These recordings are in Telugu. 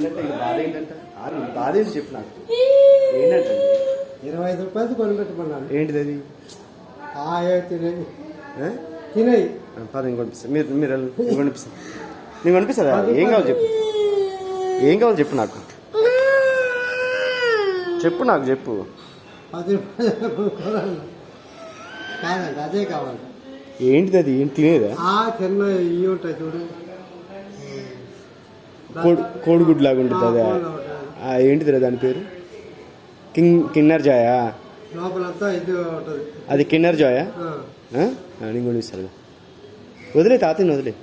ఏంటంటే ఇది బాధ ఏంటంటే బాధ ఏంటి చెప్పు నాకు ఏంటంటే 25 రూపాయలు కొనిపెట్టమన్నాను. ఏంటిది అది? తినేయి తినేయి పది ఇంకొనిపిస్తా మీరు కొనిపిస్తాను నేను కొనిపిస్తారా? ఏం కావాలి చెప్పు, ఏం కావాలి చెప్పు నాకు, చెప్పు నాకు చెప్పు. 10 రూపాయలు కాదండి, అదే కావాలి. ఏంటిది అది? ఏం తినేదా? చిన్న ఇవి ఉంటాయి చూడు, కోడిగుడ్డు లాగా ఉంటుంది అదే. ఏంటిదిరా దాని పేరు? కిన్నర్ జాయా? లోపలంతా ఇది ఉంటుంది. అది కిన్నర్ జాయా? నేను కొనిపిస్తాను. వదిలే తాతని వదిలే.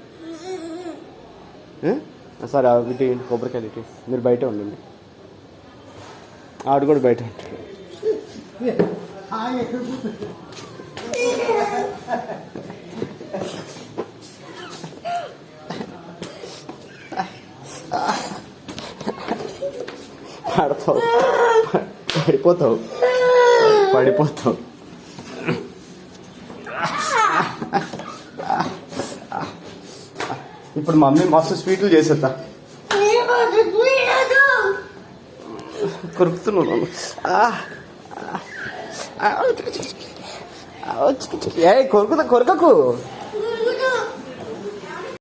సరే ఇటు కొబ్బరికాయలు ఇటు, మీరు బయట ఉండండి. ఆడు కూడా బయట ఉంటాడు. పడతావు, పడిపోతావు, పడిపోతావు. ఇప్పుడు మమ్మీ మస్తు స్వీట్లు చేసేద్దా, కొరుకుతున్నాను. ఏ కొరకకు